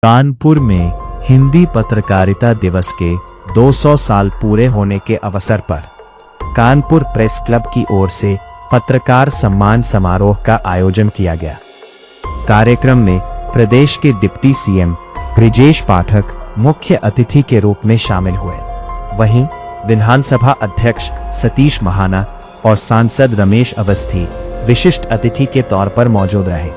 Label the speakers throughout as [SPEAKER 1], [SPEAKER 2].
[SPEAKER 1] कानपुर में हिंदी पत्रकारिता दिवस के 200 साल पूरे होने के अवसर पर कानपुर प्रेस क्लब की ओर से पत्रकार सम्मान समारोह का आयोजन किया गया। कार्यक्रम में प्रदेश के डिप्टी सीएम ब्रिजेश पाठक मुख्य अतिथि के रूप में शामिल हुए। वहीं विधानसभा अध्यक्ष सतीश महाना और सांसद रमेश अवस्थी विशिष्ट अतिथि के तौर पर मौजूद रहे।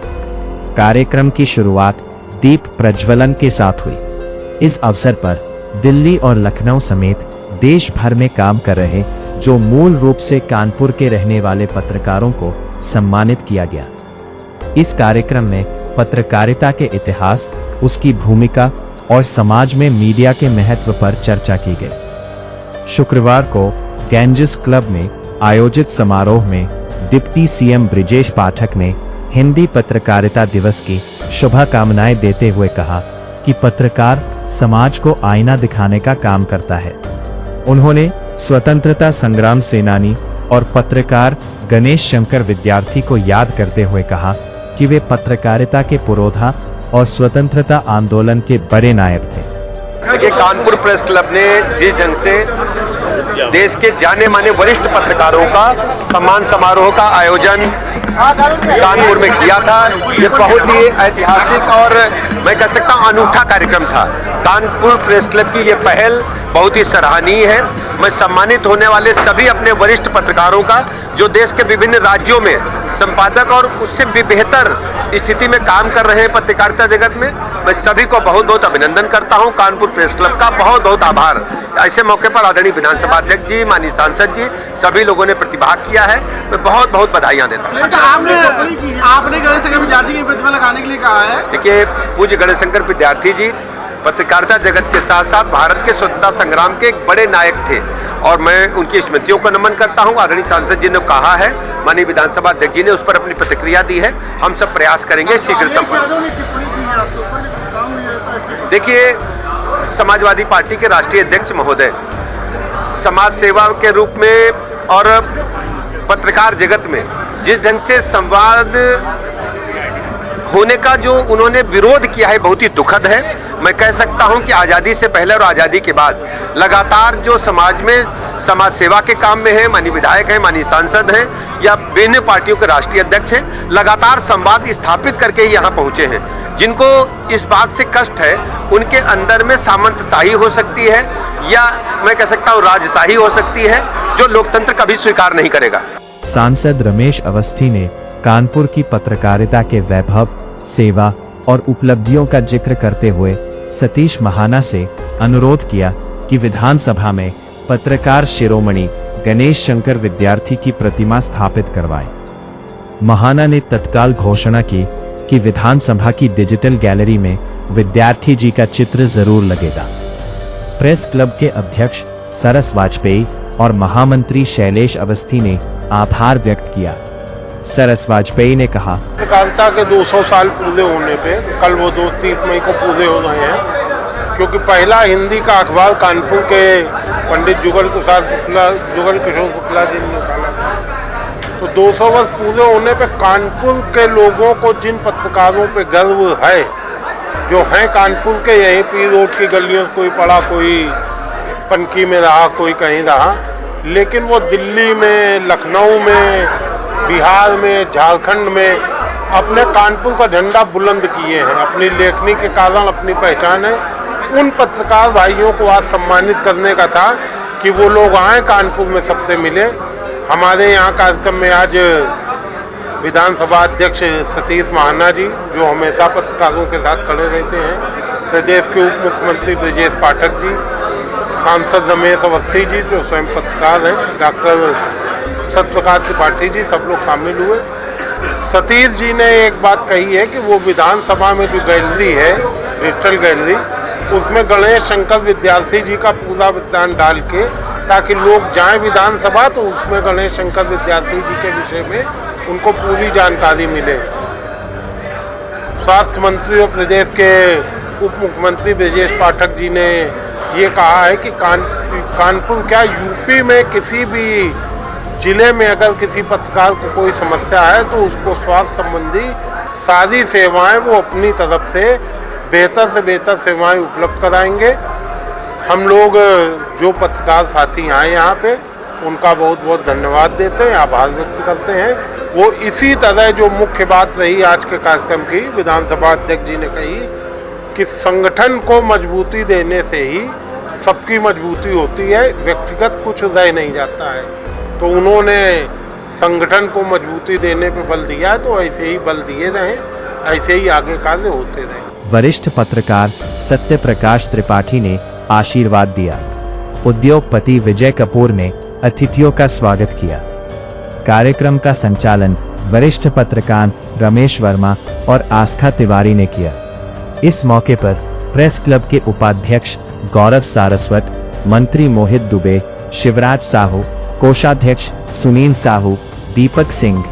[SPEAKER 1] कार्यक्रम की शुरुआत दीप प्रज्वलन के साथ हुई। इस अवसर पर दिल्ली और लखनऊ समेत देश भर में काम कर रहे जो मूल रूप से कानपुर के रहने वाले पत्रकारों को सम्मानित किया गया। इस कार्यक्रम में पत्रकारिता के इतिहास, उसकी भूमिका और समाज में मीडिया के महत्व पर चर्चा की गई। शुक्रवार को गैंजेस क्लब में आयोजित समारोह में डिप्टी सीएम ब्रिजेश पाठक ने हिंदी पत्रकारिता दिवस की शुभकामनाएं देते हुए कहा कि पत्रकार समाज को आईना दिखाने का काम करता है। उन्होंने स्वतंत्रता संग्राम सेनानी और पत्रकार गणेश शंकर विद्यार्थी को याद करते हुए कहा कि वे पत्रकारिता के पुरोधा और स्वतंत्रता आंदोलन के बड़े नायक थे।
[SPEAKER 2] देखिए, कानपुर प्रेस क्लब ने जिस ढंग से देश के जाने माने वरिष्ठ पत्रकारों का सम्मान समारोह का आयोजन कानपुर में किया था, ये बहुत ही ऐतिहासिक और मैं कह सकता हूँ अनूठा कार्यक्रम था। कानपुर प्रेस क्लब की ये पहल बहुत ही सराहनीय है। मैं सम्मानित होने वाले सभी अपने वरिष्ठ पत्रकारों का जो देश के विभिन्न राज्यों में संपादक और उससे भी बेहतर स्थिति में काम कर रहे हैं पत्रकारिता जगत में, मैं सभी को बहुत बहुत अभिनंदन करता हूं। कानपुर प्रेस क्लब का बहुत बहुत आभार। ऐसे मौके पर आदरणीय विधानसभा अध्यक्ष जी, माननीय सांसद जी, सभी लोगों ने प्रतिभाग किया है। मैं बहुत बहुत बधाइयाँ देता हूँ।
[SPEAKER 3] अच्छा, आपने गणेश शंकर विद्यार्थी की प्रतिमा लगाने के लिए कहा है।
[SPEAKER 2] देखिए, पूज्य गणेश शंकर विद्यार्थी जी पत्रकारिता जगत के साथ साथ भारत के स्वतंत्रता संग्राम के एक बड़े नायक थे और मैं उनकी स्मृतियों को नमन करता हूं। आदरणीय सांसद जी ने कहा है, माननीय विधानसभा अध्यक्ष जी ने उस पर अपनी प्रतिक्रिया दी है। हम सब प्रयास करेंगे शीघ्र संपन्न। देखिए, समाजवादी पार्टी के राष्ट्रीय अध्यक्ष महोदय समाज सेवा के रूप में और पत्रकार जगत में जिस ढंग से संवाद होने का जो उन्होंने विरोध किया है बहुत ही दुखद है। मैं कह सकता हूं कि आज़ादी से पहले और आज़ादी के बाद लगातार जो समाज में समाज सेवा के काम में है, माननीय विधायक हैं, माननीय सांसद हैं या विभिन्न पार्टियों के राष्ट्रीय अध्यक्ष हैं, लगातार संवाद स्थापित करके ही यहाँ पहुँचे हैं। जिनको इस बात से कष्ट है उनके अंदर में सामंतशाही हो सकती है या मैं कह सकता हूँ राजशाही हो सकती है, जो लोकतंत्र कभी स्वीकार नहीं करेगा।
[SPEAKER 1] सांसद रमेश अवस्थी ने कानपुर की पत्रकारिता के वैभव, सेवा और उपलब्धियों का जिक्र करते हुए सतीश महाना से अनुरोध किया कि विधानसभा में पत्रकार शिरोमणि गणेश शंकर विद्यार्थी की प्रतिमा स्थापित करवाए। महाना ने तत्काल घोषणा की कि विधानसभा की डिजिटल गैलरी में विद्यार्थी जी का चित्र जरूर लगेगा। प्रेस क्लब के अध्यक्ष सरस वाजपेयी और महामंत्री शैलेश अवस्थी ने आभार व्यक्त किया। सरस वाजपेयी ने कहा,
[SPEAKER 4] पत्रकारिता के 200 साल पूरे होने पे कल वो 30 मई को पूरे हो रहे हैं, क्योंकि पहला हिंदी का अखबार कानपुर के पंडित जुगल किशोर शुक्ला जी ने निकाला था। तो 200 वर्ष पूरे होने पे कानपुर के लोगों को जिन पत्रकारों पे गर्व है, जो हैं कानपुर के, यहीं पी रोड की गलियों कोई पड़ा, कोई पनकी में रहा, कोई कहीं रहा, लेकिन वो दिल्ली में, लखनऊ में, बिहार में, झारखंड में अपने कानपुर का झंडा बुलंद किए हैं। अपनी लेखनी के कारण अपनी पहचान है। उन पत्रकार भाइयों को आज सम्मानित करने का था कि वो लोग आए कानपुर में, सबसे मिले। हमारे यहाँ कार्यक्रम में आज विधानसभा अध्यक्ष सतीश महाना जी, जो हमेशा पत्रकारों के साथ खड़े रहते हैं, प्रदेश के उप मुख्यमंत्री ब्रिजेश पाठक जी, सांसद रमेश अवस्थी जी जो स्वयं पत्रकार हैं, डॉक्टर सत्यप्रकाश त्रिपाठी जी, सब लोग शामिल हुए। सतीश जी ने एक बात कही है कि वो विधानसभा में जो गैलरी है, डिजिटल गैलरी, उसमें गणेश शंकर विद्यार्थी जी का पूरा विज्ञान डाल के, ताकि लोग जाएं विधानसभा तो उसमें गणेश शंकर विद्यार्थी जी के विषय में उनको पूरी जानकारी मिले। स्वास्थ्य मंत्री और प्रदेश के उप मुख्यमंत्री ब्रिजेश पाठक जी ने ये कहा है कि कानपुर क्या यूपी में किसी भी जिले में अगर किसी पत्रकार को कोई समस्या है तो उसको स्वास्थ्य संबंधी सारी सेवाएं वो अपनी तरफ से बेहतर से बेहतर सेवाएं उपलब्ध कराएंगे। हम लोग जो पत्रकार साथी आए यहाँ पे उनका बहुत बहुत धन्यवाद देते हैं, आभार व्यक्त करते हैं। वो इसी तरह जो मुख्य बात रही आज के कार्यक्रम की, विधानसभा अध्यक्ष जी ने कही कि संगठन को मजबूती देने से ही सबकी मजबूती होती है, व्यक्तिगत कुछ रह नहीं जाता है। तो उन्होंने संगठन को मजबूती देने पे बल दिया, तो ऐसे ही बल दिए रहें, ऐसे ही आगे कार्य होते रहें।
[SPEAKER 1] वरिष्ठ पत्रकार सत्य प्रकाश त्रिपाठी ने आशीर्वाद दिया। उद्योगपति विजय कपूर ने अतिथियों का स्वागत किया। कार्यक्रम का संचालन वरिष्ठ पत्रकार रमेश वर्मा और आस्था तिवारी ने किया। इस मौके पर प्रेस क्लब के उपाध्यक्ष गौरव सारस्वत, मंत्री मोहित दुबे, शिवराज साहू, कोषाध्यक्ष सुनील साहू, दीपक सिंह,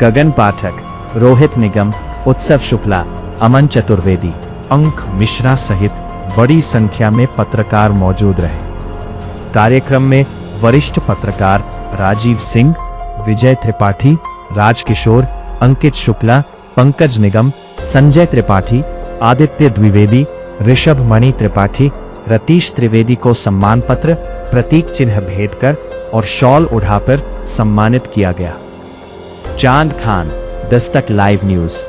[SPEAKER 1] गगन पाठक, रोहित निगम, उत्सव शुक्ला, अमन चतुर्वेदी, अंक मिश्रा सहित बड़ी संख्या में पत्रकार मौजूद रहे। कार्यक्रम में वरिष्ठ पत्रकार राजीव सिंह, विजय त्रिपाठी, राजकिशोर, अंकित शुक्ला, पंकज निगम, संजय त्रिपाठी, आदित्य द्विवेदी, ऋषभ मणि त्रिपाठी, रतीश त्रिवेदी को सम्मान पत्र, प्रतीक चिन्ह भेंट कर और शॉल उड़ाकर सम्मानित किया गया। चांद खान, दस्तक लाइव न्यूज।